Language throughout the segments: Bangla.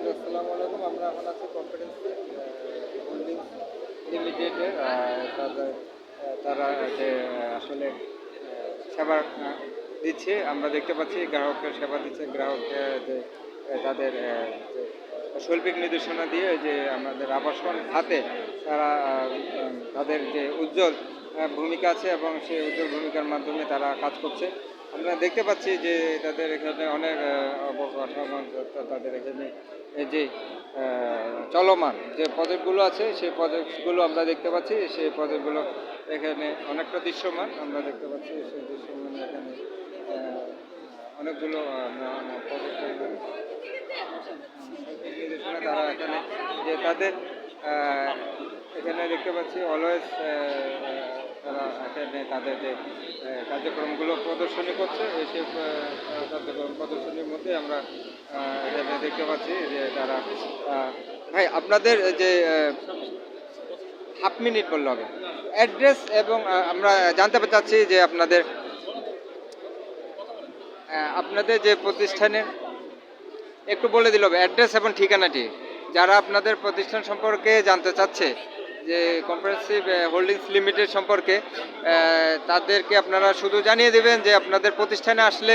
আসসালামু আলাইকুম। আমরা এখন আছি কনফিডেন্সে হোল্ডিংস লিমিটেডের তারা যে আসলে সেবা দিচ্ছে, আমরা দেখতে পাচ্ছি গ্রাহকের সেবা দিচ্ছে। গ্রাহককে যে তাদের যে শৈল্পিক নির্দেশনা দিয়ে যে আমাদের আবাসন খাতে তারা তাদের যে উজ্জ্বল ভূমিকা আছে এবং সেই উজ্জ্বল ভূমিকার মাধ্যমে তারা কাজ করছে। আমরা দেখতে পাচ্ছি যে তাদের এখানে অনেক অবকাঠামো, তাদের এখানে এই যে চলমান যে প্রজেক্টগুলো আছে সেই প্রজেক্টগুলো আমরা দেখতে পাচ্ছি। সেই প্রজেক্টগুলো এখানে অনেকটা দৃশ্যমান আমরা দেখতে পাচ্ছি। সেই দৃশ্যমান এখানে অনেকগুলো প্রজেক্ট নির্দেশনা তারা এখানে যে তাদের এখানে দেখতে পাচ্ছি অলওয়েজ তারা এখানে তাদের যে কার্যক্রমগুলো প্রদর্শনী করছে। সেই কার্যক্রম প্রদর্শনীর মধ্যে আমরা এখানে দেখতে পাচ্ছি যে তারা ভাই আপনাদের যে হাফ মিনিট বললে হবে অ্যাড্রেস, এবং আমরা জানতে চাচ্ছি যে আপনাদের আপনাদের যে প্রতিষ্ঠানের একটু বলে দিল অ্যাড্রেস এবং ঠিকানাটি, যারা আপনাদের প্রতিষ্ঠান সম্পর্কে জানতে চাচ্ছে যে কম্প্রিহেনসিভ হোল্ডিংস লিমিটেড সম্পর্কে, তাদেরকে আপনারা শুধু জানিয়ে দেবেন যে আপনাদের প্রতিষ্ঠানে আসলে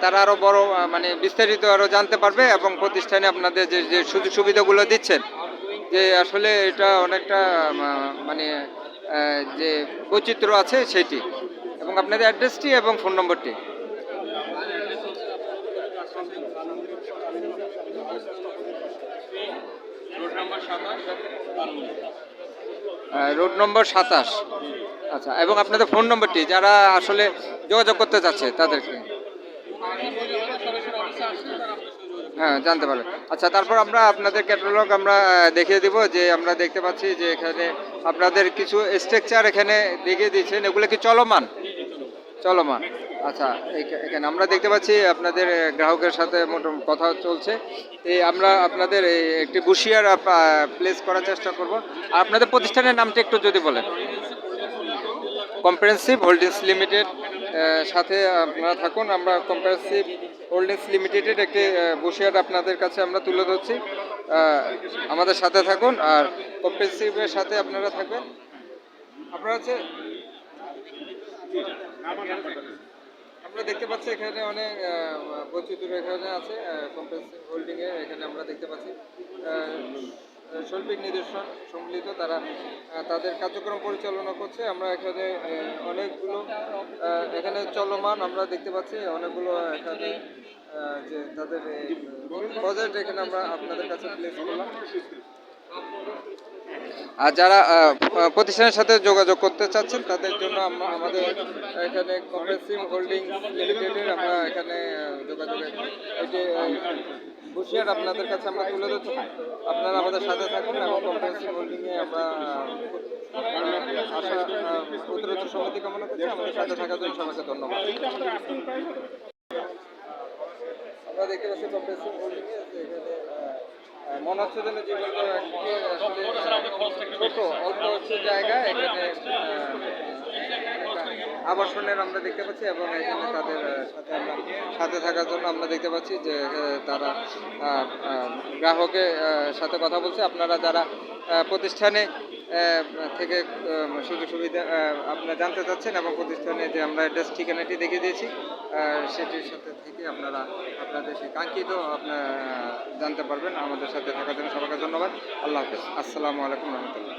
তারা আরও বড় মানে বিস্তারিত আরও জানতে পারবে এবং প্রতিষ্ঠানে আপনাদের যে যে সুযোগ সুবিধাগুলো দিচ্ছেন যে আসলে এটা অনেকটা মানে যে বৈচিত্র্য আছে সেটি, এবং আপনাদের অ্যাড্রেসটি এবং ফোন নম্বরটি। Road number 27। আচ্ছা, এবং আপনাদের ফোন নম্বরটি যারা আসলে যোগাযোগ করতে চাচ্ছে তাদেরকে হ্যাঁ জানতে পারবে। আচ্ছা, তারপর আমরা আপনাদের ক্যাটালগ আমরা দেখিয়ে দিব যে আমরা দেখতে পাচ্ছি যে এখানে আপনাদের কিছু স্ট্রাকচার এখানে দেখিয়ে দিয়েছেন, এগুলো কি চলমান? চলমান। আচ্ছা, এখানে আমরা দেখতে পাচ্ছি আপনাদের গ্রাহকের সাথে মোটামুটি কথা চলছে। এই আমরা আপনাদের একটি বুশিয়ার প্লেস করার চেষ্টা করব। আর আপনাদের প্রতিষ্ঠানের নামটা একটু যদি বলেন। কম্প্রিহেনসিভ হোল্ডিংস লিমিটেড সাথে আপনারা থাকুন। আমরা কম্প্রিহেনসিভ হোল্ডিংস লিমিটেডের একটি বুশিয়ার আপনাদের কাছে আমরা তুলে ধরছি। আমাদের সাথে থাকুন আর কম্প্রিহেনসিভের সাথে আপনারা থাকবেন। আপনারা হচ্ছে আমরা দেখতে পাচ্ছি এখানে অনেক বৈচিত্র্য এখানে আছে কম্প্রিহেনসিভ হোল্ডিংয়ে। এখানে আমরা দেখতে পাচ্ছি শৈল্পিক নিদর্শন সম্মিলিত তারা তাদের কার্যক্রম পরিচালনা করছে। আমরা এখানে অনেকগুলো এখানে চলমান আমরা দেখতে পাচ্ছি অনেকগুলো এখানে যে তাদের প্রজেক্ট এখানে আমরা আপনাদের কাছে প্লেস করলাম। আর যারা প্রতিষ্ঠানের সাথে যোগাযোগ করতে চাচ্ছেন তাদের জন্য আমাদের এখানে কম্প্রিহেনসিভ হোল্ডিং লিমিটেডের আমরা এখানে যোগাযোগের এই যে হুঁশিয়ার আপনাদের কাছে আমরা তুলে ধরছি। আপনারা আমাদের সাথে থাকুন এবং কম্প্রিহেনসিভ হোল্ডিংয়ে আমরা আশা উত্তরোত্তর সমিতি কামনা করছি। আমাদের সাথে থাকার জন্য সবাইকে ধন্যবাদ। আমরা দেখতে পাচ্ছি কম্প্রিহেনসিভ হোল্ডিংয়ে এখানে মনে হচ্ছে যেন জীবনটা ছোট অল্প হচ্ছে জায়গা এখানে আবাসনের আমরা দেখতে পাচ্ছি, এবং এখানে তাদের সাথে আমরা সাথে থাকার জন্য আমরা দেখতে পাচ্ছি যে তারা গ্রাহকের সাথে কথা বলছে। আপনারা যারা প্রতিষ্ঠানে থেকে সুযোগ সুবিধা আপনারা জানতে চাচ্ছেন এবং প্রতিষ্ঠানে যে আমরা অ্যাড্রেস ঠিকানাটি দেখিয়ে দিয়েছি সেটির সাথে থেকে আপনারা আপনাদের সেই কাঙ্ক্ষিত আপনারা জানতে পারবেন। আমাদের সাথে থাকার জন্য সবাইকে ধন্যবাদ। আল্লাহ হাফেজ। আসসালামু আলাইকুম রহমতুল্লাহ।